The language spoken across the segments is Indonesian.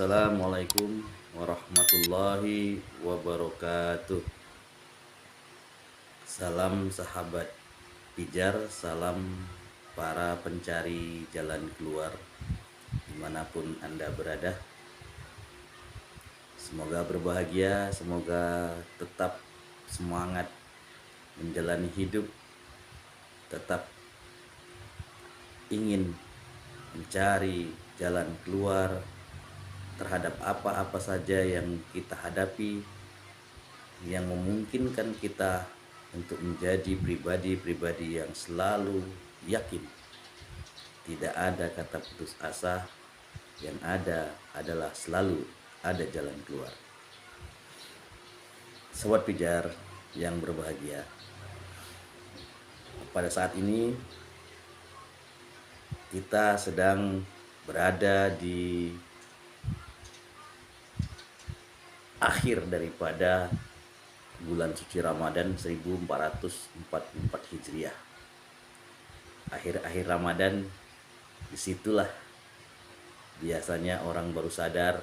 Assalamualaikum warahmatullahi wabarakatuh. Salam sahabat pijar, salam para pencari jalan keluar dimanapun Anda berada. Semoga berbahagia, semoga tetap semangat menjalani hidup, tetap ingin mencari jalan keluar terhadap apa-apa saja yang kita hadapi, yang memungkinkan kita untuk menjadi pribadi-pribadi yang selalu yakin. Tidak ada kata putus asa, yang ada adalah selalu ada jalan keluar. Sobat pijar yang berbahagia, pada saat ini kita sedang berada di akhir daripada bulan suci Ramadan 1444 Hijriah. Akhir-akhir Ramadan, disitulah biasanya orang baru sadar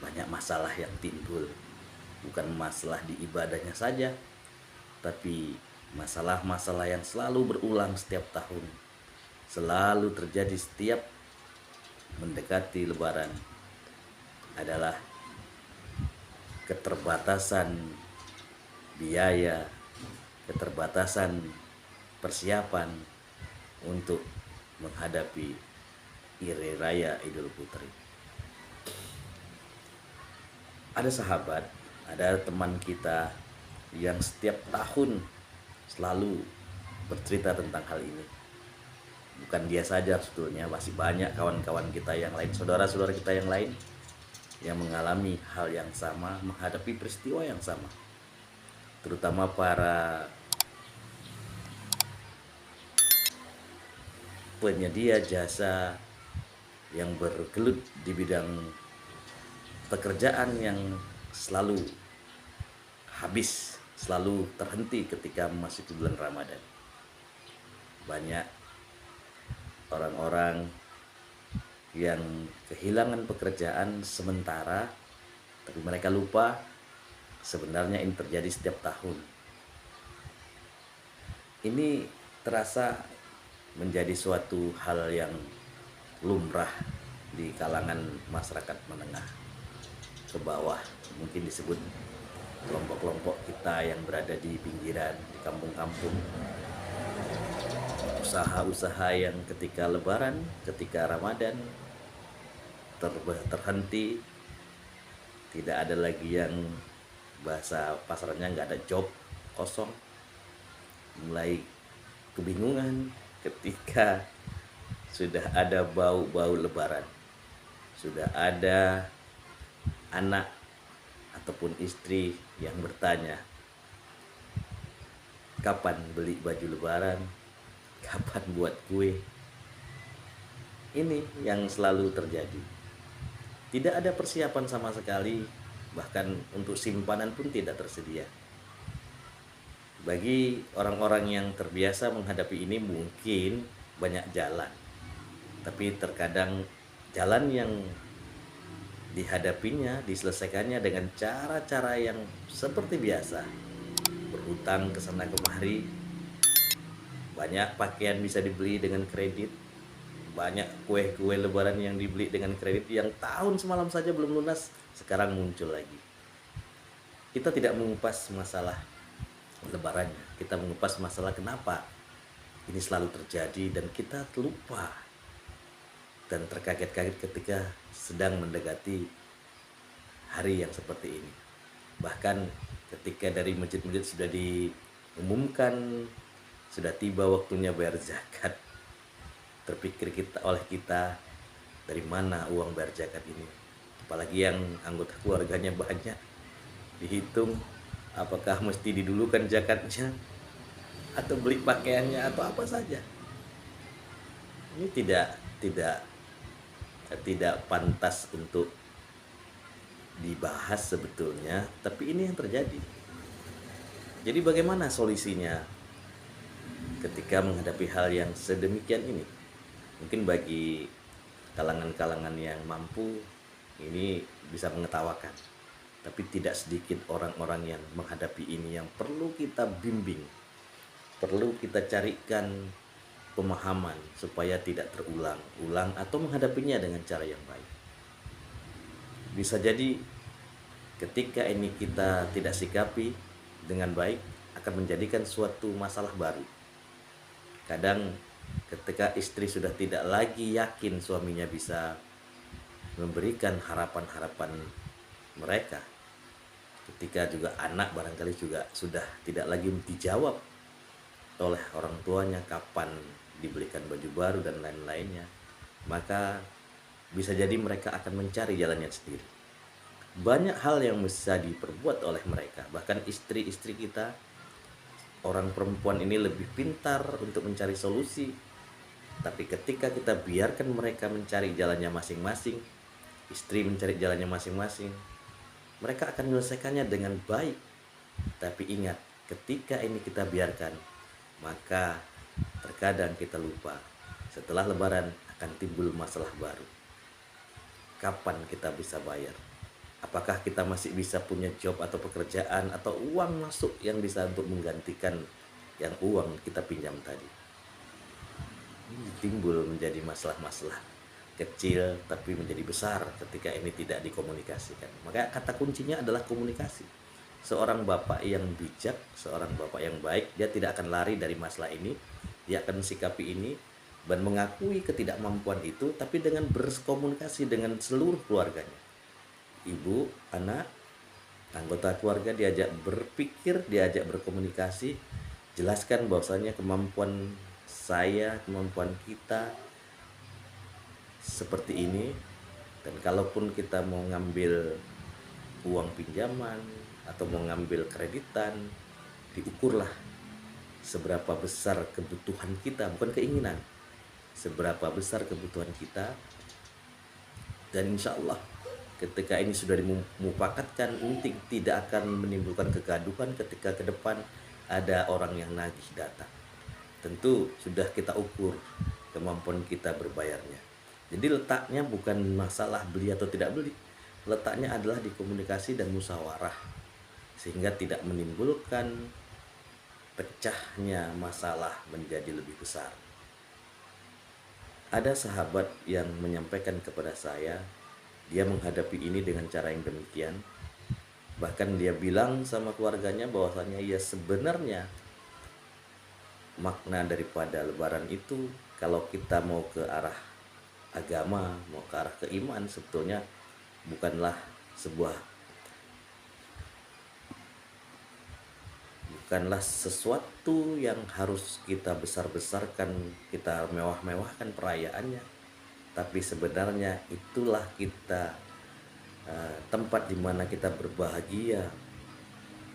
banyak masalah yang timbul. Bukan masalah di ibadahnya saja, tapi masalah-masalah yang selalu berulang setiap tahun, selalu terjadi setiap mendekati Lebaran, adalah keterbatasan biaya, keterbatasan persiapan untuk menghadapi Hari Raya Idul Fitri. Ada sahabat, ada teman kita yang setiap tahun selalu bercerita tentang hal ini. Bukan dia saja sebetulnya, masih banyak kawan-kawan kita yang lain, saudara-saudara kita yang lain yang mengalami hal yang sama, menghadapi peristiwa yang sama. Terutama para penyedia jasa yang bergelut di bidang pekerjaan yang selalu habis, selalu terhenti ketika memasuki bulan Ramadan. Banyak orang-orang yang kehilangan pekerjaan sementara, tapi mereka lupa sebenarnya ini terjadi setiap tahun. Ini terasa menjadi suatu hal yang lumrah di kalangan masyarakat menengah ke bawah, mungkin disebut kelompok-kelompok kita yang berada di pinggiran, di kampung-kampung. Usaha-usaha yang ketika Lebaran, ketika Ramadan terhenti, tidak ada lagi yang bahasa pasarnya nggak ada job, kosong, mulai kebingungan ketika sudah ada bau-bau Lebaran, sudah ada anak ataupun istri yang bertanya, kapan beli baju Lebaran, kapan buat kue. Ini yang selalu terjadi. Tidak ada persiapan sama sekali, bahkan untuk simpanan pun tidak tersedia. Bagi orang-orang yang terbiasa menghadapi ini mungkin banyak jalan, tapi terkadang jalan yang dihadapinya, diselesaikannya dengan cara-cara yang seperti biasa. Berhutang ke sana kemari, banyak pakaian bisa dibeli dengan kredit, banyak kue-kue Lebaran yang dibeli dengan kredit yang tahun semalam saja belum lunas, sekarang muncul lagi. Kita tidak mengupas masalah Lebarannya, kita mengupas masalah kenapa ini selalu terjadi, dan kita lupa dan terkaget-kaget ketika sedang mendekati hari yang seperti ini. Bahkan ketika dari masjid-masjid sudah diumumkan sudah tiba waktunya bayar zakat, terpikir oleh kita, dari mana uang bayar zakat ini? Apalagi yang anggota keluarganya banyak, dihitung apakah mesti didulukan zakatnya atau beli pakaiannya atau apa saja. Ini tidak pantas untuk dibahas sebetulnya, tapi ini yang terjadi. Jadi bagaimana solusinya ketika menghadapi hal yang sedemikian ini? Mungkin bagi kalangan-kalangan yang mampu Ini bisa mengetawakan, tapi tidak sedikit orang-orang yang menghadapi ini yang perlu kita bimbing, perlu kita carikan pemahaman supaya tidak terulang-ulang atau menghadapinya dengan cara yang baik. Bisa jadi ketika ini kita tidak sikapi dengan baik akan menjadikan suatu masalah baru. Kadang ketika istri sudah tidak lagi yakin suaminya bisa memberikan harapan-harapan mereka, ketika juga anak barangkali juga sudah tidak lagi dijawab oleh orang tuanya kapan dibelikan baju baru dan lain-lainnya, maka bisa jadi mereka akan mencari jalannya sendiri. Banyak hal yang bisa diperbuat oleh mereka, bahkan istri-istri kita, orang perempuan ini lebih pintar untuk mencari solusi. Tapi ketika kita biarkan mereka mencari jalannya masing-masing, istri mencari jalannya masing-masing, mereka akan menyelesaikannya dengan baik. Tapi ingat, ketika ini kita biarkan, maka terkadang kita lupa setelah lebaran akan timbul masalah baru. Kapan kita bisa bayar? Apakah kita masih bisa punya job atau pekerjaan atau uang masuk yang bisa untuk menggantikan yang uang kita pinjam tadi? Timbul menjadi masalah-masalah kecil tapi menjadi besar ketika ini tidak dikomunikasikan. Maka kata kuncinya adalah komunikasi. Seorang bapak yang bijak, seorang bapak yang baik, dia tidak akan lari dari masalah ini. Dia akan sikapi ini dan mengakui ketidakmampuan itu, tapi dengan berkomunikasi dengan seluruh keluarganya. Ibu, anak, anggota keluarga diajak berpikir, diajak berkomunikasi, jelaskan bahwasanya kemampuan saya, kemampuan kita seperti ini, dan kalaupun kita mau ngambil uang pinjaman atau mau ngambil kreditan, diukurlah seberapa besar kebutuhan kita, bukan keinginan, seberapa besar kebutuhan kita. Dan insya Allah ketika ini sudah dimupakatkan, ini tidak akan menimbulkan kegaduhan ketika ke depan ada orang yang nagih datang. Tentu sudah kita ukur kemampuan kita berbayarnya. Jadi letaknya bukan masalah beli atau tidak beli, letaknya adalah di komunikasi dan musyawarah, sehingga tidak menimbulkan pecahnya masalah menjadi lebih besar. Ada sahabat yang menyampaikan kepada saya, dia menghadapi ini dengan cara yang demikian. Bahkan dia bilang sama keluarganya bahwasanya ya sebenarnya makna daripada lebaran itu, kalau kita mau ke arah agama, mau ke arah keimanan, sebetulnya bukanlah sesuatu yang harus kita besar-besarkan, kita mewah-mewahkan perayaannya. Tapi sebenarnya itulah kita tempat di mana kita berbahagia,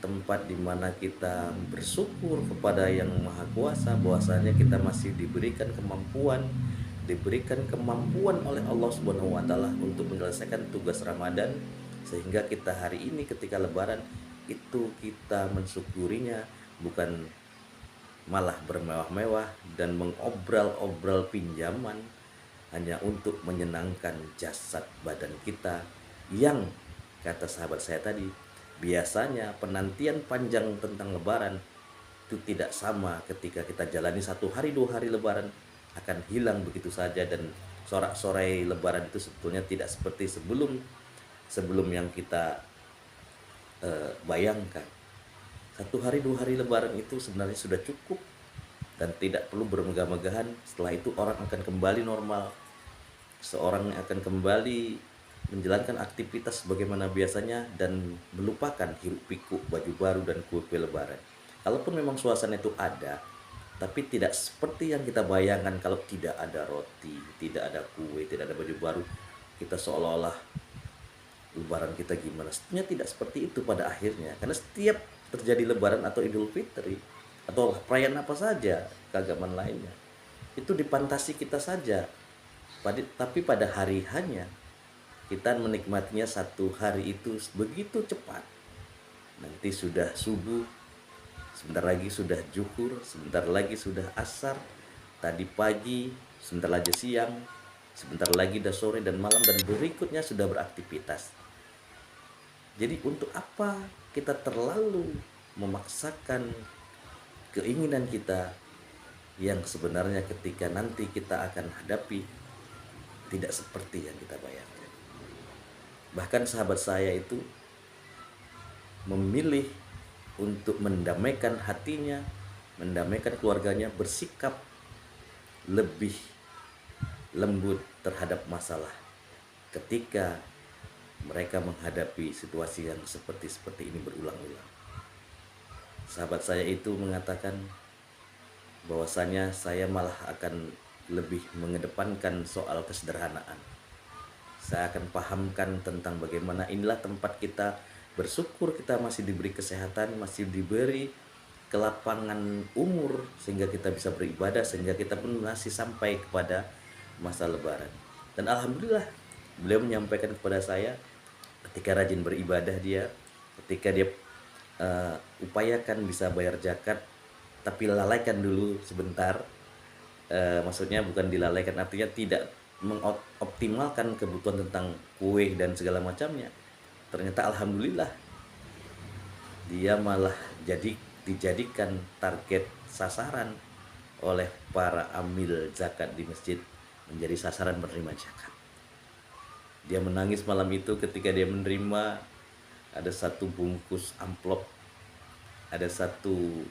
tempat di mana kita bersyukur kepada Yang Maha Kuasa bahwasanya kita masih diberikan kemampuan oleh Allah Subhanahu wa taala untuk menyelesaikan tugas Ramadan, sehingga kita hari ini ketika lebaran itu kita mensyukurinya, bukan malah bermewah-mewah dan mengobrol-obrol pinjaman hanya untuk menyenangkan jasad badan kita, yang kata sahabat saya tadi, biasanya penantian panjang tentang lebaran itu tidak sama ketika kita jalani 1 hari 2 hari lebaran, akan hilang begitu saja. Dan sorak-sorai lebaran itu sebetulnya tidak seperti sebelum yang kita bayangkan. 1 hari 2 hari lebaran itu sebenarnya sudah cukup dan tidak perlu bermegah-megahan. Setelah itu orang akan kembali normal, seorang akan kembali menjalankan aktivitas sebagaimana biasanya dan melupakan hiruk pikuk baju baru dan kue-kue lebaran. Kalaupun memang suasana itu ada, tapi tidak seperti yang kita bayangkan. Kalau tidak ada roti, tidak ada kue, tidak ada baju baru, kita seolah-olah lebaran kita gimana. Sebenarnya tidak seperti itu pada akhirnya, karena setiap terjadi lebaran atau Idul Fitri atau perayaan apa saja keagamaan lainnya, itu dipantasi kita saja. Tapi pada hari hanya kita menikmatinya 1 hari itu begitu cepat. Nanti sudah subuh, sebentar lagi sudah zuhur, sebentar lagi sudah asar, tadi pagi, sebentar lagi siang, Sebentar lagi udah sore dan malam dan berikutnya sudah beraktivitas. Jadi untuk apa kita terlalu memaksakan keinginan kita yang sebenarnya ketika nanti kita akan hadapi tidak seperti yang kita bayangkan. Bahkan sahabat saya itu memilih untuk mendamaikan hatinya, mendamaikan keluarganya, bersikap lebih lembut terhadap masalah ketika mereka menghadapi situasi yang seperti ini berulang-ulang. Sahabat saya itu mengatakan bahwasanya saya malah akan lebih mengedepankan soal kesederhanaan. Saya akan pahamkan tentang bagaimana inilah tempat kita bersyukur kita masih diberi kesehatan, masih diberi kelapangan umur sehingga kita bisa beribadah, sehingga kita pun masih sampai kepada masa lebaran. Dan alhamdulillah beliau menyampaikan kepada saya ketika rajin beribadah dia, ketika dia upayakan bisa bayar zakat tapi lalaikan dulu sebentar. Maksudnya bukan dilalaikan, artinya tidak mengoptimalkan kebutuhan tentang kue dan segala macamnya. Ternyata alhamdulillah dia malah dijadikan target sasaran oleh para amil zakat di masjid, menjadi sasaran menerima zakat. Dia menangis malam itu ketika dia menerima ada satu bungkus amplop, ada satu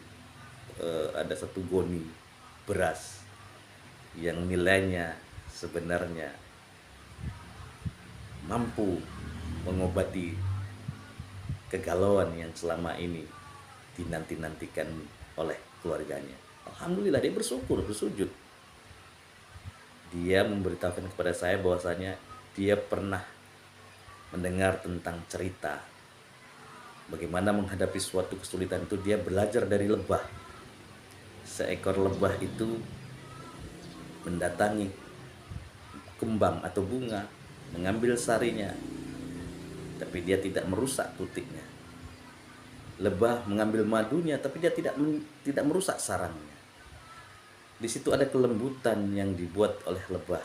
goni beras yang nilainya sebenarnya mampu mengobati kegalauan yang selama ini dinanti-nantikan oleh keluarganya. Alhamdulillah dia bersyukur, bersujud. Dia memberitahukan kepada saya bahwasanya dia pernah mendengar tentang cerita bagaimana menghadapi suatu kesulitan itu. Dia belajar dari lebah. Seekor lebah itu mendatangi kembang atau bunga, mengambil sarinya, tapi dia tidak merusak putiknya. Lebah mengambil madunya, tapi dia tidak merusak sarangnya. Di situ ada kelembutan yang dibuat oleh lebah.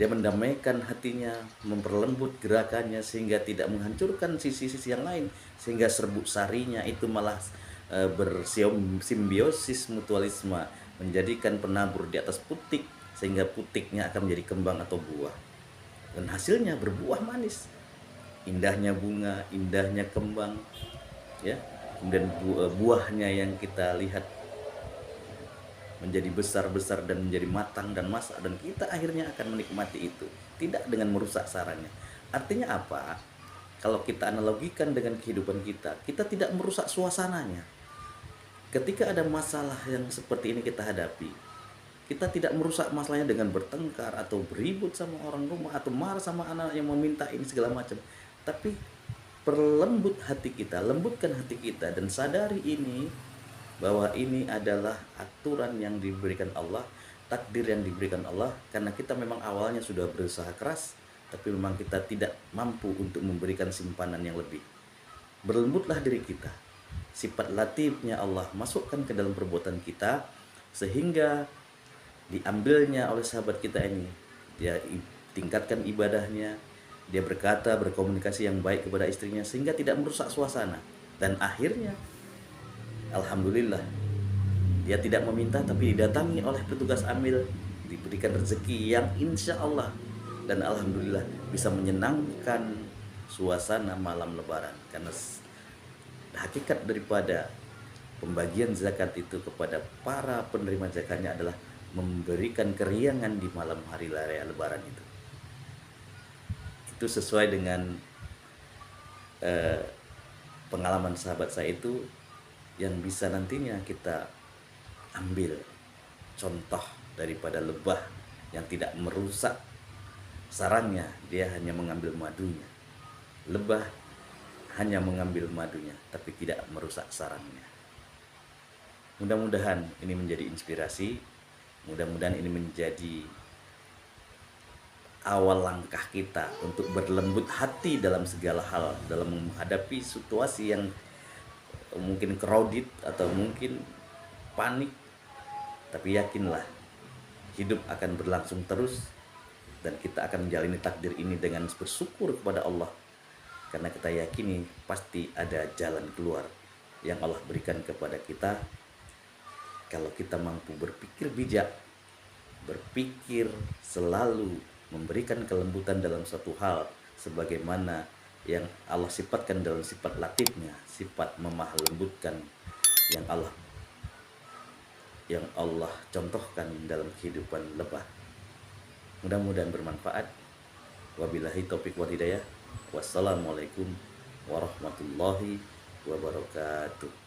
Dia mendamaikan hatinya, memperlembut gerakannya sehingga tidak menghancurkan sisi-sisi yang lain, sehingga serbuk sarinya itu malah bersimbiosis mutualisme, menjadikan penabur di atas putik sehingga putiknya akan menjadi kembang atau buah. Dan hasilnya berbuah manis. Indahnya bunga, indahnya kembang, ya. Kemudian buahnya yang kita lihat menjadi besar-besar dan menjadi matang dan masak, dan kita akhirnya akan menikmati itu tidak dengan merusak sarangnya. Artinya apa? Kalau kita analogikan dengan kehidupan kita, kita tidak merusak suasananya. Ketika ada masalah yang seperti ini kita hadapi, kita tidak merusak masalahnya dengan bertengkar atau beribut sama orang rumah atau marah sama anak yang meminta ini segala macam, tapi perlembut hati kita, lembutkan hati kita dan sadari ini bahwa ini adalah aturan yang diberikan Allah, takdir yang diberikan Allah, karena kita memang awalnya sudah berusaha keras tapi memang kita tidak mampu untuk memberikan simpanan yang lebih. Berlembutlah diri kita, sifat latifnya Allah masukkan ke dalam perbuatan kita sehingga diambilnya oleh sahabat kita ini. Dia tingkatkan ibadahnya, dia berkata, berkomunikasi yang baik kepada istrinya sehingga tidak merusak suasana. Dan akhirnya alhamdulillah dia tidak meminta tapi didatangi oleh petugas amil, diberikan rezeki yang insya Allah, dan alhamdulillah bisa menyenangkan suasana malam lebaran. Karena hakikat daripada pembagian zakat itu kepada para penerima zakatnya adalah memberikan keriangan di malam hari raya lebaran itu. Itu sesuai dengan pengalaman sahabat saya itu yang bisa nantinya kita ambil contoh daripada lebah yang tidak merusak sarangnya, dia hanya mengambil madunya. Lebah hanya mengambil madunya tapi tidak merusak sarangnya. Mudah-mudahan ini menjadi inspirasi, mudah-mudahan ini menjadi awal langkah kita untuk berlembut hati dalam segala hal, dalam menghadapi situasi yang mungkin crowded atau mungkin panik. Tapi yakinlah hidup akan berlangsung terus dan kita akan menjalani takdir ini dengan bersyukur kepada Allah, karena kita yakini pasti ada jalan keluar yang Allah berikan kepada kita kalau kita mampu berpikir bijak, berpikir selalu memberikan kelembutan dalam suatu hal sebagaimana yang Allah sifatkan dalam sifat latifnya, sifat memah lembutkan yang Allah contohkan dalam kehidupan lebah. Mudah-mudahan bermanfaat. Wabillahi taufiq wal hidayah. Wassalamualaikum warahmatullahi wabarakatuh.